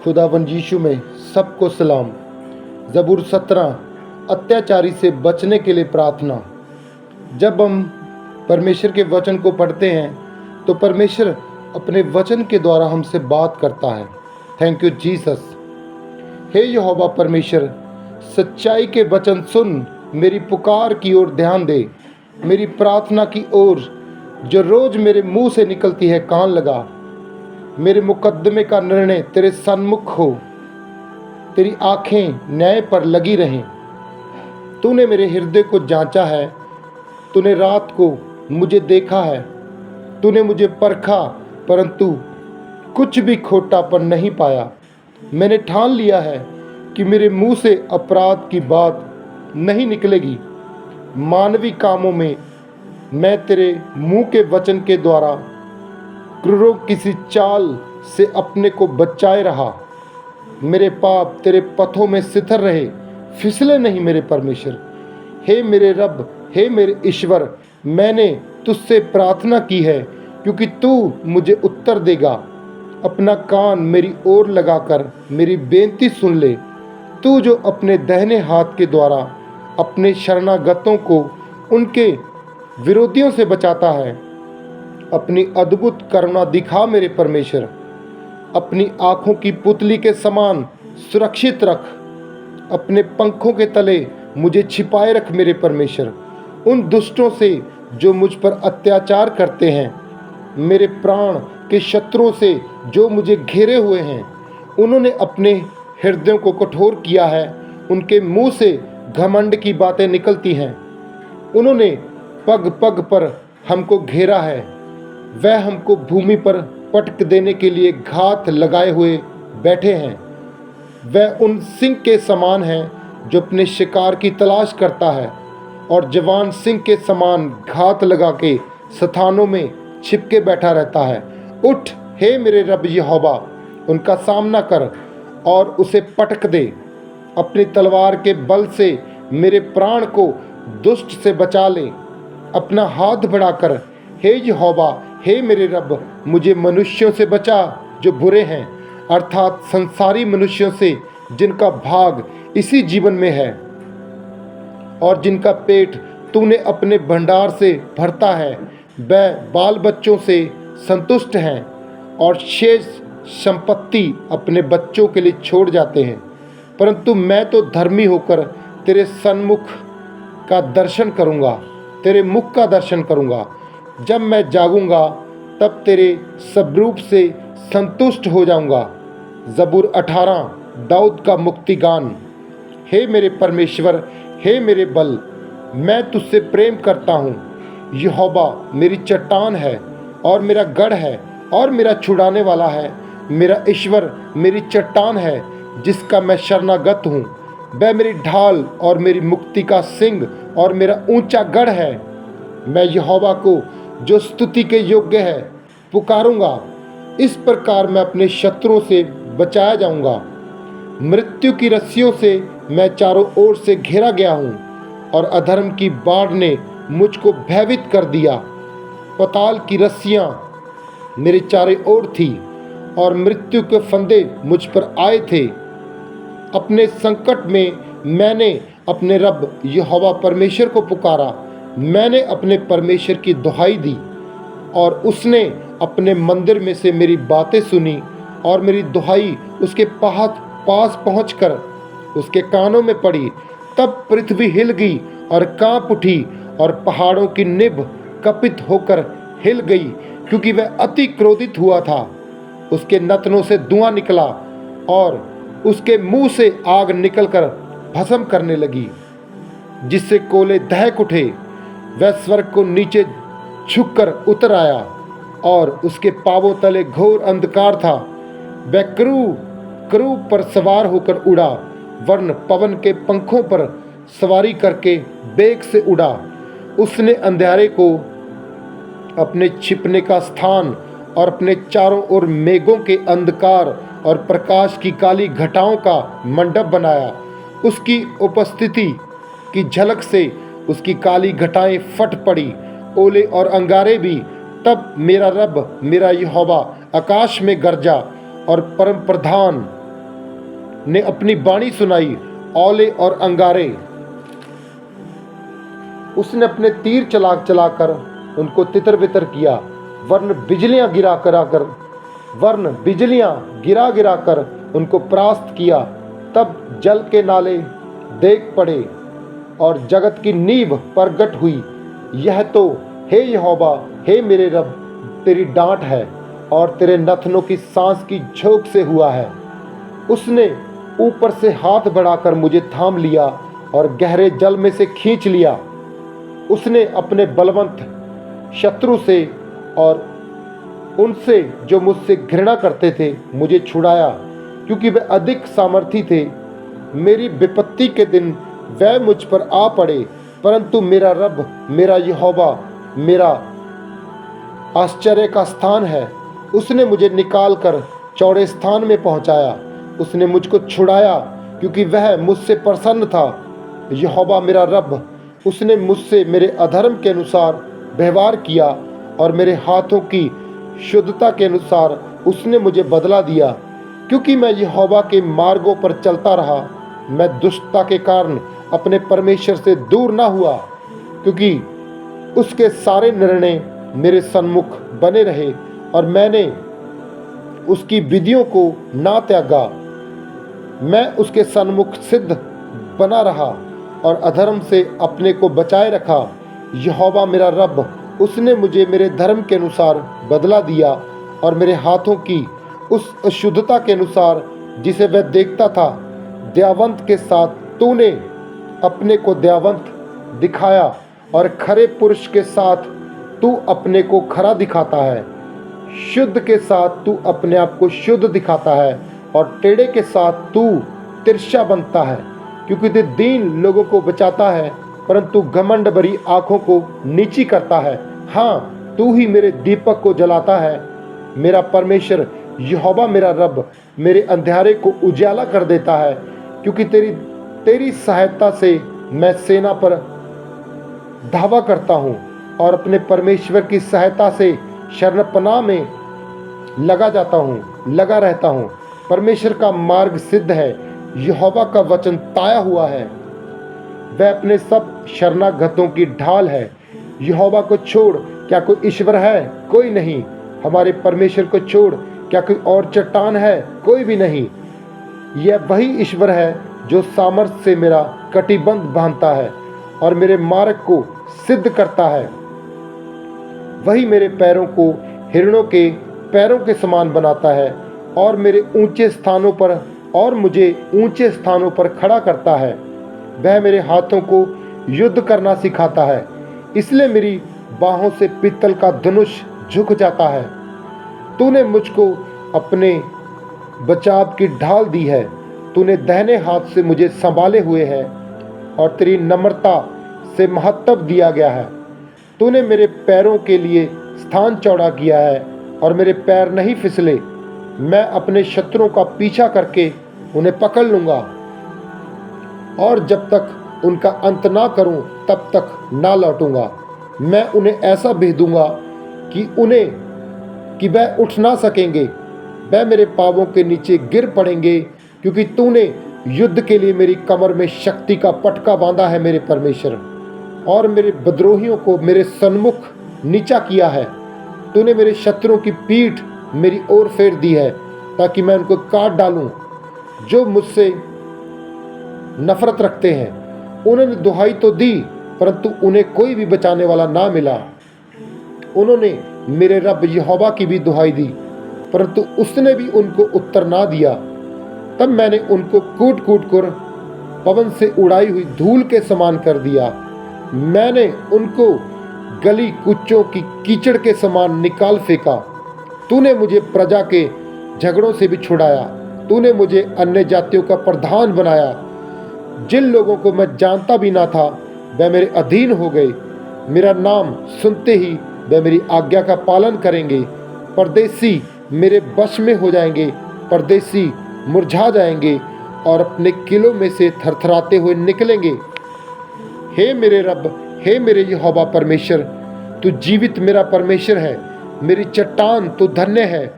खुदावंद यीशु में सबको सलाम। ज़बूर 17 अत्याचारी से बचने के लिए प्रार्थना। जब हम परमेश्वर के वचन को पढ़ते हैं तो परमेश्वर अपने वचन के द्वारा हमसे बात करता है। Thank you Jesus. हे यहोवा परमेश्वर, सच्चाई के वचन सुन, मेरी पुकार की ओर ध्यान दे, मेरी प्रार्थना की ओर जो रोज़ मेरे मुंह से निकलती है कान लगा। मेरे मुकद्दमे का निर्णय तेरे सन्मुख हो, तेरी आंखें न्याय पर लगी रहें। तूने मेरे हृदय को जांचा है, तूने रात को मुझे देखा है। तूने मुझे परखा परंतु कुछ भी खोटापन नहीं पाया। मैंने ठान लिया है कि मेरे मुंह से अपराध की बात नहीं निकलेगी। मानवी कामों में मैं तेरे मुंह के वचन के द्वारा क्रूरों किसी चाल से अपने को बचाए रहा। मेरे पाप तेरे पथों में सिथर रहे, फिसले नहीं मेरे परमेश्वर। हे मेरे रब, हे मेरे ईश्वर, मैंने तुझसे प्रार्थना की है क्योंकि तू मुझे उत्तर देगा। अपना कान मेरी ओर लगाकर मेरी बेनती सुन ले। तू जो अपने दाहिने हाथ के द्वारा अपने शरणागतों को उनके विरोधियों से बचाता है, अपनी अद्भुत करुणा दिखा मेरे परमेश्वर। अपनी आँखों की पुतली के समान सुरक्षित रख, अपने पंखों के तले मुझे छिपाए रख मेरे परमेश्वर। उन दुष्टों से जो मुझ पर अत्याचार करते हैं, मेरे प्राण के शत्रुओं से जो मुझे घेरे हुए हैं, उन्होंने अपने हृदयों को कठोर किया है। उनके मुंह से घमंड की बातें निकलती हैं। उन्होंने पग पग पर हमको घेरा है। वह हमको भूमि पर पटक देने के लिए घात लगाए हुए बैठे हैं। वह उन सिंह के समान है जो अपने शिकार की तलाश करता है और जवान सिंह के समान घात लगा के स्थानों में छिपके बैठा रहता है। उठ हे मेरे रब यहोवा, उनका सामना कर और उसे पटक दे। अपनी तलवार के बल से मेरे प्राण को दुष्ट से बचा ले। अपना हाथ बढ़ाकर हे यहोवा, हे मेरे रब, मुझे मनुष्यों से बचा जो बुरे हैं, अर्थात संसारी मनुष्यों से जिनका भाग इसी जीवन में है और जिनका पेट तूने अपने भंडार से भरता है। वह बाल बच्चों से संतुष्ट हैं और शेष संपत्ति अपने बच्चों के लिए छोड़ जाते हैं। परंतु मैं तो धर्मी होकर तेरे सन्मुख का दर्शन करूँगा, तेरे मुख का दर्शन करूँगा। जब मैं जागूंगा तब तेरे स्वरूप से संतुष्ट हो जाऊंगा। ज़बूर 18 दाऊद का मुक्ति गान। हे मेरे परमेश्वर, हे मेरे बल, मैं तुझसे प्रेम करता हूँ। यहोवा मेरी चट्टान है और मेरा गढ़ है और मेरा छुड़ाने वाला है। मेरा ईश्वर मेरी चट्टान है जिसका मैं शरणागत हूँ। वह मेरी ढाल और मेरी मुक्ति का सिंह और मेरा ऊंचा गढ़ है। मैं यहोवा को जो स्तुति के योग्य है पुकारूंगा। इस प्रकार मैं अपने शत्रुओं से बचाया जाऊंगा। मृत्यु की रस्सियों से मैं चारों ओर से घेरा गया हूँ और अधर्म की बाढ़ ने मुझको भयभीत कर दिया। पाताल की रस्सियाँ मेरे चारों ओर थी और मृत्यु के फंदे मुझ पर आए थे। अपने संकट में मैंने अपने रब यहोवा परमेश्वर को पुकारा। मैंने अपने परमेश्वर की दुहाई दी और उसने अपने मंदिर में से मेरी बातें सुनी और मेरी दुहाई उसके पास पहुंचकर उसके कानों में पड़ी। तब पृथ्वी हिल गई और कांप उठी और पहाड़ों की निभ कपित होकर हिल गई, क्योंकि वह अति क्रोधित हुआ था। उसके नथनों से धुआं निकला और उसके मुंह से आग निकलकर भस्म करने लगी, जिससे कोयले दहक उठे। वह स्वर्ग को नीचे झुककर उतर आया और उसके पांवों तले घोर अंधकार था। वह क्रूब पर सवार होकर उड़ा, वरन पवन के पंखों पर सवारी करके बेग से उड़ा। उसने अंधेरे को अपने छिपने का स्थान और अपने चारों ओर मेघों के अंधकार और प्रकाश की काली घटाओं का मंडप बनाया। उसकी उपस्थिति की झलक से उसकी काली घटाएं फट पड़ी, ओले और अंगारे भी। तब मेरा रब, मेरा यहोवा आकाश में गरजा और परम प्रधान ने अपनी बाणी सुनाई, औले और अंगारे। उसने अपने तीर चलाकर उनको तितर बितर किया, वर्ण बिजलियां गिरा गिरा कर उनको परास्त किया। तब जल के नाले देख पड़े और जगत की नींव प्रगट हुई। यह तो हे यहोवा, हे मेरे रब, तेरी डांट है और तेरे नथनों की सांस की झोंक से हुआ है। उसने ऊपर से हाथ बढ़ाकर मुझे थाम लिया और गहरे जल में से खींच लिया। उसने अपने बलवंत शत्रु से और उनसे जो मुझसे घृणा करते थे मुझे छुड़ाया, क्योंकि वे अधिक सामर्थी थे। मेरी विपत्ति के दिन वह मुझ पर आ पड़े, परंतु मेरा रब, मेरा यहोवा मेरा आश्चर्य का स्थान है। उसने मुझे निकाल कर चौड़े स्थान में पहुंचाया। उसने मुझको छुड़ाया, क्योंकि वह मुझसे प्रसन्न था। यहोवा मेरा रब, उसने मुझसे मेरे अधर्म के अनुसार व्यवहार किया और मेरे हाथों की शुद्धता के अनुसार उसने मुझे बदला दिया। क्योंकि मैं यहोवा के मार्गों पर चलता रहा, मैं दुष्टता के कारण अपने परमेश्वर से दूर ना हुआ, क्योंकि उसके सारे निर्णय मेरे सन्मुख बने रहे और मैंने उसकी विधियों को ना त्यागा। मैं उसके सन्मुख सिद्ध बना रहा और अधर्म से अपने को बचाए रखा। यहोवा मेरा रब, उसने मुझे मेरे धर्म के अनुसार बदला दिया और मेरे हाथों की उस अशुद्धता के अनुसार जिसे वह देखता था। दयावंत के साथ तूने अपने को दयावंत दिखाया और खरे पुरुष के साथ तू अपने को खरा दिखाता है। शुद्ध के साथ तू अपने आप को शुद्ध दिखाता है और टेढ़े के साथ तू तिरछा बनता है, क्योंकि तू दीन लोगों को बचाता है, परंतु घमंड भरी आंखों को नीची करता है। हाँ, तू ही मेरे दीपक को जलाता है। मेरा परमेश्वर यहोवा मेरा रब मेरे अंधियारे को उजाला कर देता है, क्योंकि तेरी सहायता से मैं सेना पर धावा करता हूँ और अपने परमेश्वर की सहायता से शरणपनाह में लगा रहता हूँ। परमेश्वर का मार्ग सिद्ध है, यहोवा का वचन ताया हुआ है। वह अपने सब शरणागतों की ढाल है। यहोवा को छोड़ क्या कोई ईश्वर है? कोई नहीं। हमारे परमेश्वर को छोड़ क्या कोई और चट्टान है? कोई भी नहीं। यह वही ईश्वर है जो सामर्थ्य से मेरा कटिबंध बांधता है और मेरे मार्ग को सिद्ध करता है। वही मेरे पैरों को हिरणों के पैरों के समान बनाता है और मुझे ऊंचे स्थानों पर खड़ा करता है। वह मेरे हाथों को युद्ध करना सिखाता है, इसलिए मेरी बाहों से पीतल का धनुष झुक जाता है। तूने मुझको अपने बचाव की ढाल दी है। तूने दाहिने हाथ से मुझे संभाले हुए है और तेरी नम्रता से महत्व दिया गया है। तूने मेरे पैरों के लिए स्थान चौड़ा किया है और मेरे पैर नहीं फिसले। मैं अपने शत्रुओं का पीछा करके उन्हें पकड़ लूँगा और जब तक उनका अंत ना करूं तब तक ना लौटूंगा। मैं उन्हें ऐसा भेदूंगा कि वह उठ ना सकेंगे। वह मेरे पांवों के नीचे गिर पड़ेंगे, क्योंकि तूने युद्ध के लिए मेरी कमर में शक्ति का पटका बांधा है मेरे परमेश्वर, और मेरे विद्रोहियों को मेरे सन्मुख नीचा किया है। तूने मेरे शत्रुओं की पीठ मेरी ओर फेर दी है, ताकि मैं उनको काट डालूं। जो मुझसे नफरत रखते हैं उन्होंने दुहाई तो दी, परंतु उन्हें कोई भी बचाने वाला ना मिला। उन्होंने मेरे रब यहोवा की भी दुहाई दी, परंतु उसने भी उनको उत्तर ना दिया। तब मैंने उनको कूट कूट कर पवन से उड़ाई हुई धूल के समान कर दिया। मैंने उनको गली कुच्चों की कीचड़ के समान निकाल फेंका। तूने मुझे प्रजा के झगड़ों से भी छुड़ाया। तूने मुझे अन्य जातियों का प्रधान बनाया। जिन लोगों को मैं जानता भी ना था वह मेरे अधीन हो गए। मेरा नाम सुनते ही वह मेरी आज्ञा का पालन करेंगे। परदेसी मेरे वश में हो जाएंगे, परदेसी मुरझा जाएंगे और अपने किलों में से थरथराते हुए निकलेंगे। हे मेरे रब, हे मेरे यहोवा परमेश्वर, तू जीवित मेरा परमेश्वर है। मेरी चट्टान तू धन्य है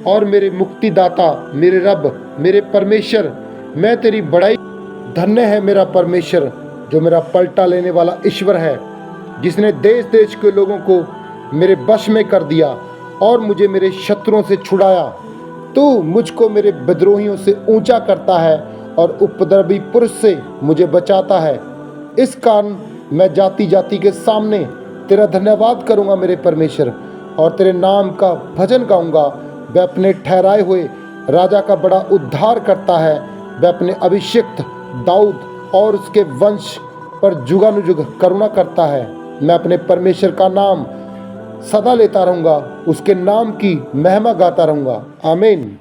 और मेरे मुक्तिदाता, मेरे रब, मेरे परमेश्वर, मैं तेरी बड़ाई। धन्य है मेरा परमेश्वर, जो मेरा पलटा लेने वाला ईश्वर है, जिसने देश देश के लोगों को मेरे वश में कर दिया और मुझे मेरे शत्रुओं से छुड़ाया। तू मुझको मेरे विद्रोहियों से ऊंचा करता है और उपद्रवी पुरुष से मुझे बचाता है। इस कारण मैं जाति जाति के सामने तेरा धन्यवाद करूंगा मेरे परमेश्वर, और तेरे नाम का भजन गाऊंगा। वह अपने ठहराए हुए राजा का बड़ा उद्धार करता है। वह अपने अभिषिक्त दाऊद और उसके वंश पर जुगानुजुग करुणा करता है। मैं अपने परमेश्वर का नाम सदा लेता रहूंगा, उसके नाम की महिमा गाता रहूंगा। आमीन।